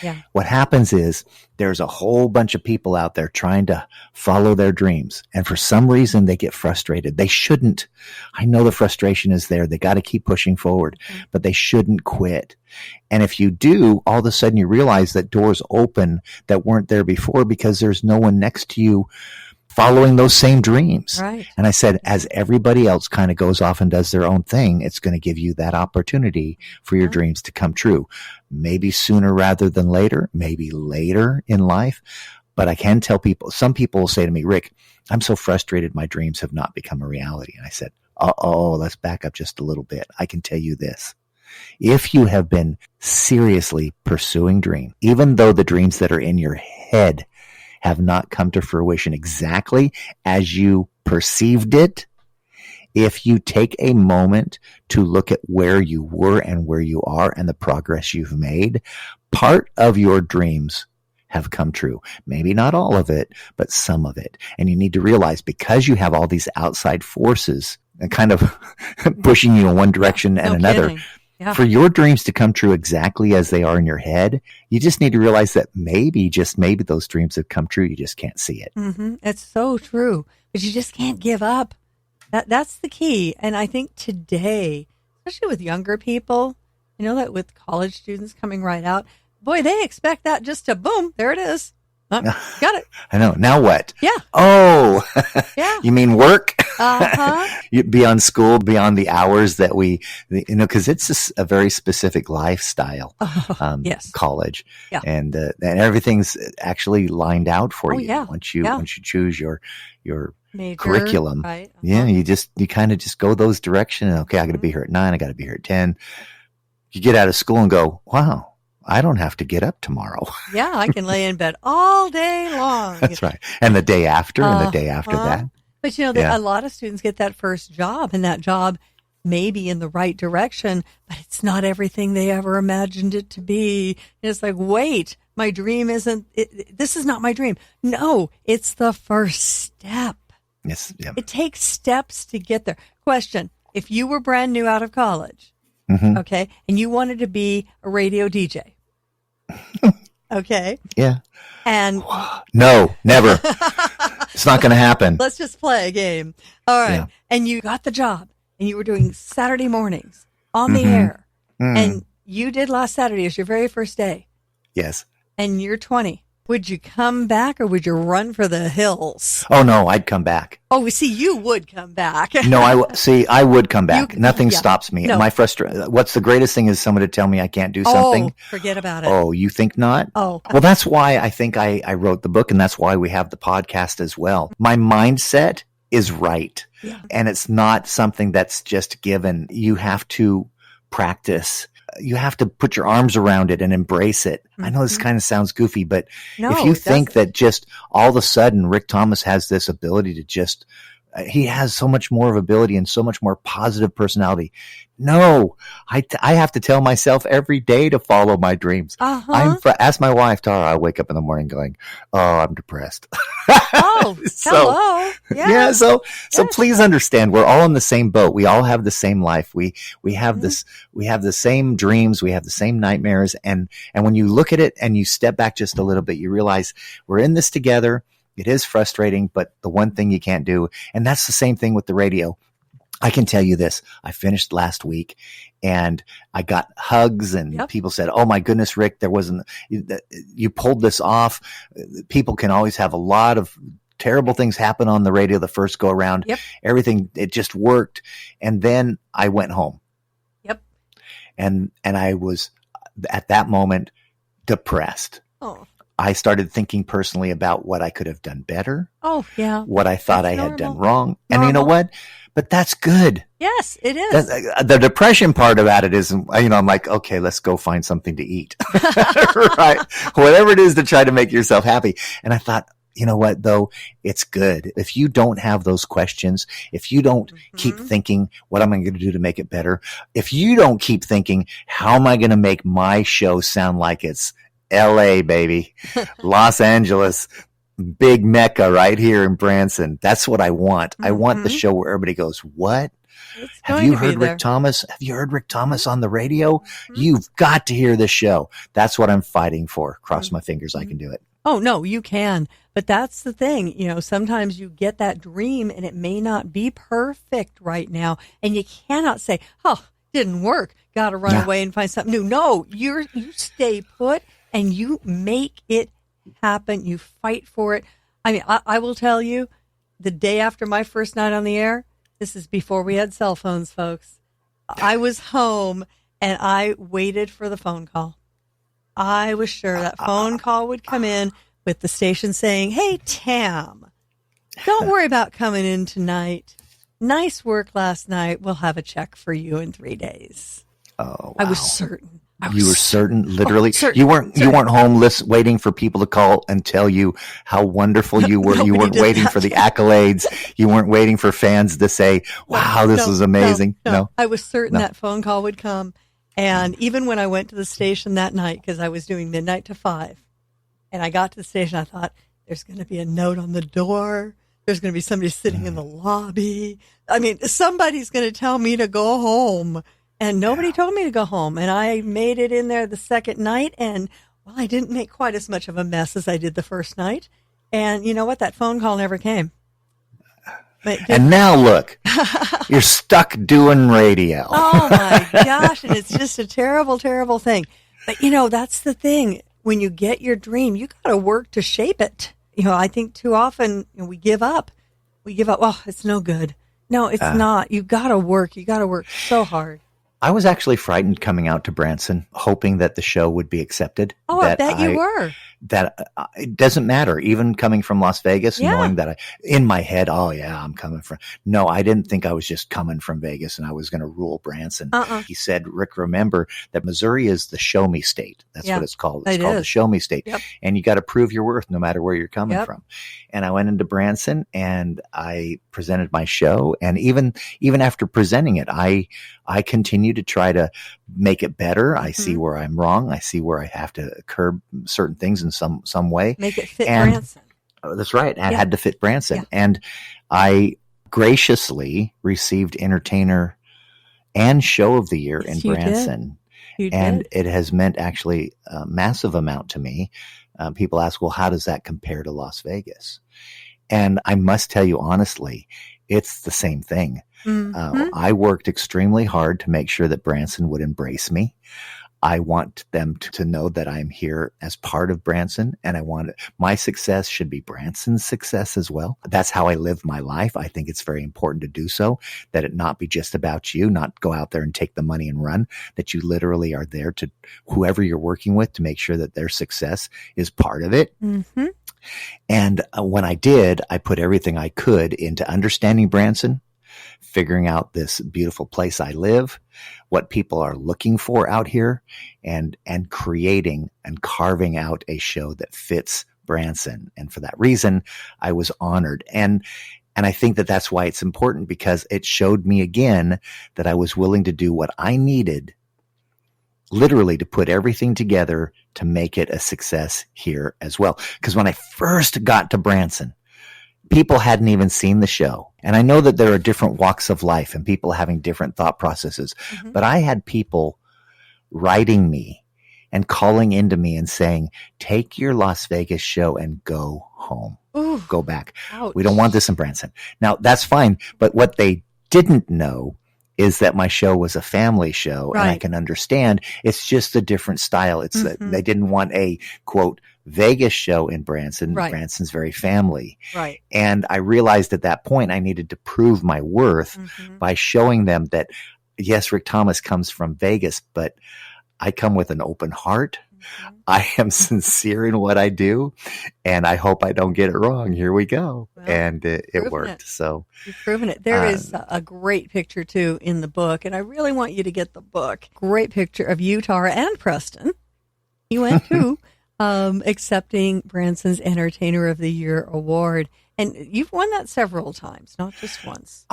Yeah. What happens is there's a whole bunch of people out there trying to follow their dreams. And for some reason, they get frustrated. They shouldn't. I know the frustration is there. They got to keep pushing forward, but they shouldn't quit. And if you do, all of a sudden you realize that doors open that weren't there before because there's no one next to you following those same dreams. Right. And I said, as everybody else kind of goes off and does their own thing, it's going to give you that opportunity for your dreams to come true. Maybe sooner rather than later, maybe later in life. But I can tell people, some people will say to me, Rick, I'm so frustrated my dreams have not become a reality. And I said, let's back up just a little bit. I can tell you this. If you have been seriously pursuing dreams, even though the dreams that are in your head have not come to fruition exactly as you perceived it, if you take a moment to look at where you were and where you are and the progress you've made, part of your dreams have come true. Maybe not all of it, but some of it. And you need to realize, because you have all these outside forces and kind of pushing you in one direction and another, kidding. For your dreams to come true exactly as they are in your head, you just need to realize that maybe, just maybe, those dreams have come true. You just can't see it. Mm-hmm. It's so true. But you just can't give up. That's the key. And I think today, especially with younger people, you know, that with college students coming right out, boy, they expect that just to boom, there it is. Got it. I know. Now what? Yeah. Oh, yeah. You mean work? Uh-huh. Beyond school, beyond the hours that because it's a very specific lifestyle. Yes. College. Yeah. And everything's actually lined out for you. Yeah. Once you choose your major curriculum. Right. Uh-huh. Yeah. You kind of just go those directions. Okay. I got to be here at 9. I got to be here at 10. You get out of school and go, wow, I don't have to get up tomorrow. Yeah, I can lay in bed all day long. That's right. And the day after and the day after that. But, you know, a lot of students get that first job, and that job may be in the right direction, but it's not everything they ever imagined it to be. And it's like, wait, my dream this is not my dream. No, it's the first step. Yes. Yeah. It takes steps to get there. Question, if you were brand new out of college, okay, and you wanted to be a radio DJ, okay. Yeah. And no, never. It's not going to happen. Let's just play a game. All right. Yeah. And you got the job and you were doing Saturday mornings on the air. And you did last Saturday as your very first day. Yes. And you're 20. Would you come back or would you run for the hills? Oh, no, I'd come back. Oh, we see, you would come back. No, I would come back. Nothing stops me. No. My what's the greatest thing is someone to tell me I can't do something. Oh, forget about it. Oh, you think not? Oh. Well, that's why I think I wrote the book, and that's why we have the podcast as well. My mindset is right. Yeah. And it's not something that's just given. You have to practice. You have to put your arms around it and embrace it. I know this kind of sounds goofy, but if you think that just all of a sudden Rick Thomas has this ability to just, he has so much more of ability and so much more positive personality. No, I have to tell myself every day to follow my dreams. Ask my wife, Tara, I wake up in the morning going, oh, I'm depressed. Oh, hello. Yeah. So please understand, we're all in the same boat. We all have the same life. We have we have the same dreams. We have the same nightmares. And when you look at it and you step back just a little bit, you realize we're in this together. It is frustrating, but the one thing you can't do, and that's the same thing with the radio. I can tell you this. I finished last week and I got hugs and people said, oh my goodness, Rick, you pulled this off. People can always have a lot of terrible things happen on the radio the first go around. Yep. Everything, it just worked. And then I went home. Yep. And I was at that moment depressed. Oh. I started thinking personally about what I could have done better. Oh, yeah. What I thought I had done wrong. And you know what? But that's good. Yes, it is. The depression part about it is, I'm like, okay, let's go find something to eat. Right? Whatever it is to try to make yourself happy. And I thought, you know what, though? It's good. If you don't have those questions, if you don't keep thinking, what am I going to do to make it better? If you don't keep thinking, how am I going to make my show sound like it's LA, baby, Los Angeles, big Mecca right here in Branson. That's what I want. I want the show where everybody goes, what? Have you heard Rick Thomas? Have you heard Rick Thomas on the radio? You've got to hear this show. That's what I'm fighting for. Cross my fingers. I can do it. Oh, no, you can. But that's the thing. Sometimes you get that dream and it may not be perfect right now. And you cannot say, oh, didn't work. Got to run away and find something new. No, you stay put and you make it happen. You fight for it. I mean, I will tell you, the day after my first night on the air, this is before we had cell phones, folks. I was home and I waited for the phone call. I was sure that phone call would come in with the station saying, hey, Tam, don't worry about coming in tonight. Nice work last night. We'll have a check for you in 3 days. Oh, wow. I was certain. You were certain, literally. Certain. You weren't homeless waiting for people to call and tell you how wonderful you were. You weren't waiting for the accolades. You weren't waiting for fans to say, wow, this was amazing. No. I was certain that phone call would come. And even when I went to the station that night, because I was doing midnight to 5, and I got to the station, I thought, there's going to be a note on the door. There's going to be somebody sitting in the lobby. I mean, somebody's going to tell me to go home. And nobody told me to go home. And I made it in there the second night. And, well, I didn't make quite as much of a mess as I did the first night. And you know what? That phone call never came. And now look, you're stuck doing radio. Oh, my gosh. And it's just a terrible, terrible thing. But, that's the thing. When you get your dream, you got to work to shape it. I think too often we give up. Oh, it's no good. No, it's not. You got to work. You got to work so hard. I was actually frightened coming out to Branson, hoping that the show would be accepted. Oh, I bet you were. That it doesn't matter, even coming from Las Vegas, knowing that in my head, oh yeah, I'm coming from. No, I didn't think I was just coming from Vegas and I was going to rule Branson. He said, Rick, remember that Missouri is the show me state. That's what it's called. It's called the show me state. Yep. And you got to prove your worth no matter where you're coming from. And I went into Branson and I presented my show. And even after presenting it, I continue to try to make it better. I see where I'm wrong. I see where I have to curb certain things in some way. Make it fit Branson. That's right. I had to fit Branson. Yeah. And I graciously received Entertainer and Show of the Year in Branson. And it has meant actually a massive amount to me. People ask, well, how does that compare to Las Vegas? And I must tell you honestly, it's the same thing. I worked extremely hard to make sure that Branson would embrace me. I want them to know that I'm here as part of Branson, and my success should be Branson's success as well. That's how I live my life. I think it's very important to do so, that it not be just about you, not go out there and take the money and run, that you literally are there to whoever you're working with to make sure that their success is part of it. And when I did, I put everything I could into understanding Branson, figuring out this beautiful place I live, what people are looking for out here, and creating and carving out a show that fits Branson. And for that reason, I was honored. And I think that that's why it's important, because it showed me again that I was willing to do what I needed, literally to put everything together to make it a success here as well. Because when I first got to Branson, people hadn't even seen the show. And I know that there are different walks of life and people having different thought processes, but I had people writing me and calling into me and saying, take your Las Vegas show and go home. Ooh, go back. Ouch. We don't want this in Branson. Now, that's fine. But what they didn't know is that my show was a family show, and I can understand it's just a different style. It's they didn't want a, quote, Vegas show in Branson. Branson's very family. And I realized at that point I needed to prove my worth by showing them that, yes, Rick Thomas comes from Vegas, but I come with an open heart. I am sincere in what I do, and I hope I don't get it wrong. Here we go. Well, and it worked. So you've proven it. There is a great picture too in the book, and I really want you to get the book. Great picture of you, Tara, and Preston. He went too, accepting Branson's Entertainer of the Year award. And you've won that several times, not just once.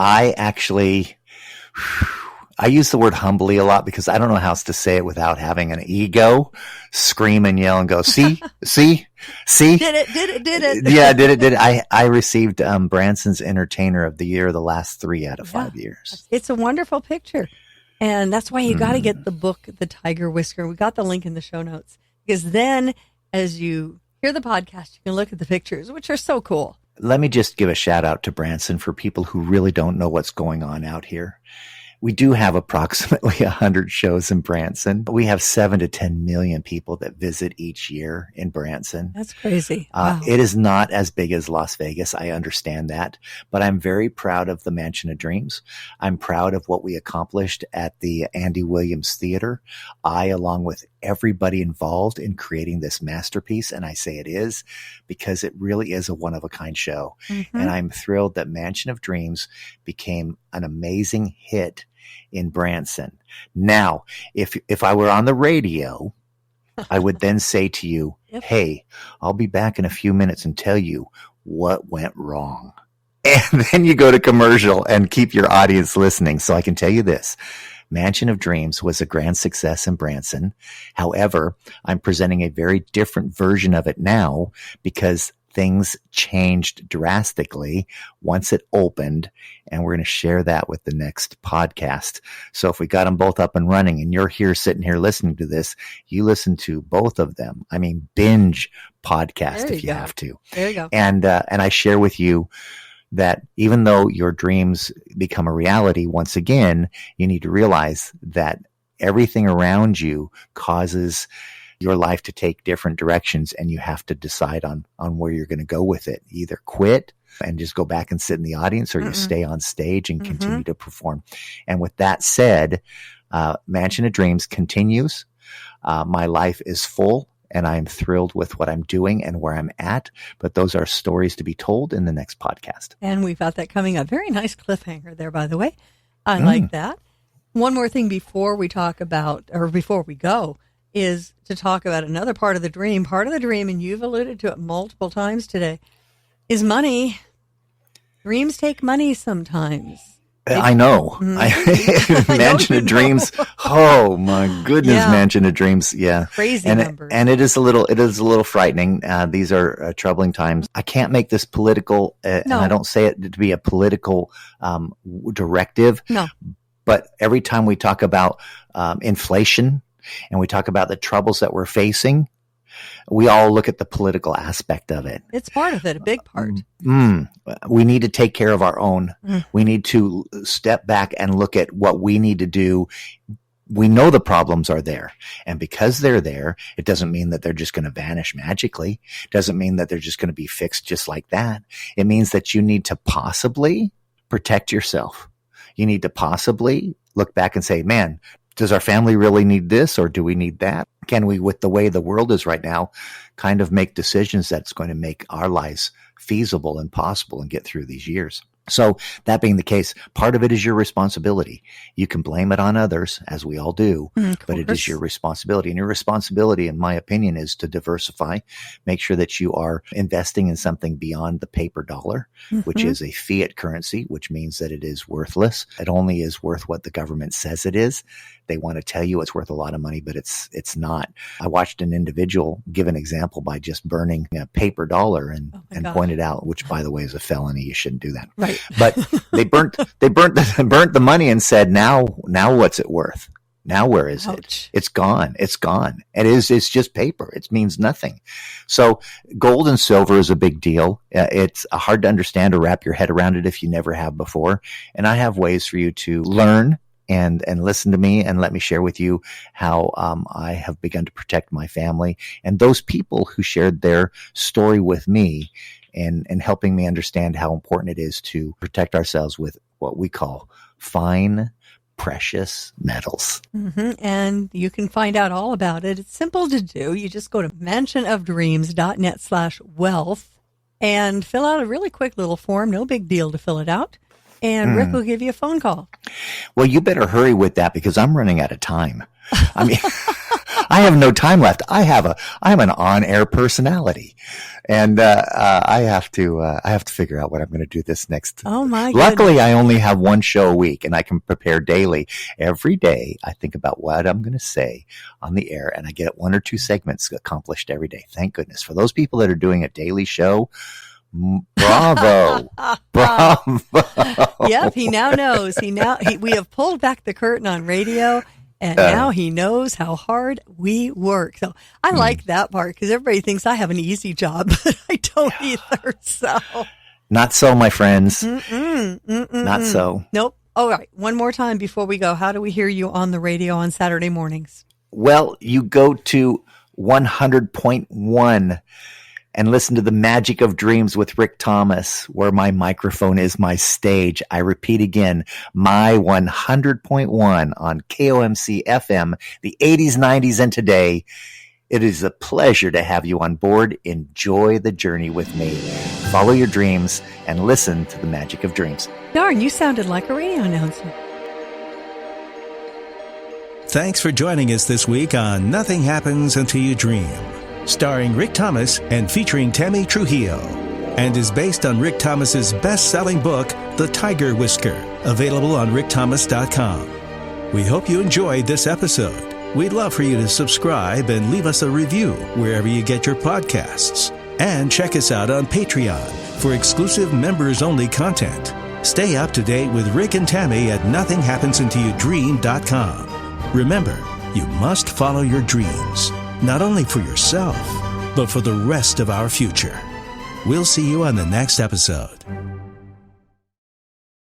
I use the word humbly a lot because I don't know how else to say it without having an ego, scream and yell and go, see? Did it. Yeah, did it. I received Branson's Entertainer of the Year the last 3 out of 5 years. It's a wonderful picture. And that's why you got to get the book, The Tiger Whisker. We got the link in the show notes. Because then as you hear the podcast, you can look at the pictures, which are so cool. Let me just give a shout out to Branson for people who really don't know what's going on out here. We do have approximately 100 shows in Branson. We have 7 to 10 million people that visit each year in Branson. That's crazy. Wow. It is not as big as Las Vegas. I understand that. But I'm very proud of the Mansion of Dreams. I'm proud of what we accomplished at the Andy Williams Theater. Along with everybody involved in creating this masterpiece, and I say it is because it really is a one-of-a-kind show. And I'm thrilled that Mansion of Dreams became an amazing hit in Branson. Now, if I were on the radio, I would then say to you, hey, I'll be back in a few minutes and tell you what went wrong. And then you go to commercial and keep your audience listening. So I can tell you this. Mansion of Dreams was a grand success in Branson. However, I'm presenting a very different version of it now because things changed drastically once it opened, and we're going to share that with the next podcast. So if we got them both up and running and you're here sitting here listening to this, you listen to both of them. I mean, binge podcast if you have to. There you go. And I share with you that even though your dreams become a reality, once again, you need to realize that everything around you causes your life to take different directions, and you have to decide on where you're going to go with it. Either quit and just go back and sit in the audience, or you stay on stage and continue to perform. And with that said, Mansion of Dreams continues. My life is full, and I'm thrilled with what I'm doing and where I'm at. But those are stories to be told in the next podcast. And we've got that coming up. Very nice cliffhanger there, by the way. I like that. One more thing before we talk about, or before we go, is to talk about another part of the dream. Part of the dream, and you've alluded to it multiple times today, is money. Dreams take money sometimes. I know. Mansion of Dreams. Oh my goodness, yeah. Mansion of Dreams. Yeah. Crazy numbers. And it is a little frightening. These are troubling times. I can't make this political, and I don't say it to be a political directive. No. But every time we talk about inflation, and we talk about the troubles that we're facing, we all look at the political aspect of it. It's part of it, a big part. We need to take care of our own. We need to step back and look at what we need to do. We know the problems are there. And because they're there, it doesn't mean that they're just going to vanish magically. It doesn't mean that they're just going to be fixed just like that. It means that you need to possibly protect yourself. You need to possibly look back and say, man, does our family really need this, or do we need that? Can we, with the way the world is right now, kind of make decisions that's going to make our lives feasible and possible and get through these years? So that being the case, part of it is your responsibility. You can blame it on others, as we all do, but it is your responsibility. And your responsibility, in my opinion, is to diversify, make sure that you are investing in something beyond the paper dollar, which is a fiat currency, which means that it is worthless. It only is worth what the government says it is. They want to tell you it's worth a lot of money, but it's not. I watched an individual give an example by just burning a paper dollar and pointed out, which by the way is a felony. You shouldn't do that. Right. But they burnt the money and said, now what's it worth? Now where is it? It's gone. It's gone. It's just paper. It means nothing. So gold and silver is a big deal. It's hard to understand or wrap your head around it if you never have before. And I have ways for you to learn and listen to me and let me share with you how I have begun to protect my family and those people who shared their story with me and helping me understand how important it is to protect ourselves with what we call fine, precious metals. And you can find out all about it. It's simple to do. You just go to mansionofdreams.net/wealth and fill out a really quick little form. No big deal to fill it out. And Rick will give you a phone call. Well, you better hurry with that because I'm running out of time. I mean, I have no time left. I'm an on-air personality, and I have to figure out what I'm going to do this next. Oh my! Luckily, I only have one show a week, and I can prepare daily. Every day, I think about what I'm going to say on the air, and I get 1 or 2 segments accomplished every day. Thank goodness for those people that are doing a daily show. Bravo. Bravo. Yep, he now knows. We have pulled back the curtain on radio, and now he knows how hard we work. So I like that part because everybody thinks I have an easy job, but I don't either. So not so, my friends. Not so. Nope. All right. One more time before we go. How do we hear you on the radio on Saturday mornings? Well, you go to 100.1 and listen to The Magic of Dreams with Rick Thomas, where my microphone is my stage. I repeat again, my 100.1 on KOMC FM, the 80s, 90s, and today. It is a pleasure to have you on board. Enjoy the journey with me. Follow your dreams and listen to The Magic of Dreams. Darn, you sounded like a radio announcer. Thanks for joining us this week on Nothing Happens Until You Dream, starring Rick Thomas and featuring Tammy Trujillo, and is based on Rick Thomas's best-selling book, The Tiger Whisker, available on rickthomas.com. We hope you enjoyed this episode. We'd love for you to subscribe and leave us a review wherever you get your podcasts. And check us out on Patreon for exclusive members-only content. Stay up to date with Rick and Tammy at nothinghappensUntilYouDream.com. Remember, you must follow your dreams, not only for yourself, but for the rest of our future. We'll see you on the next episode.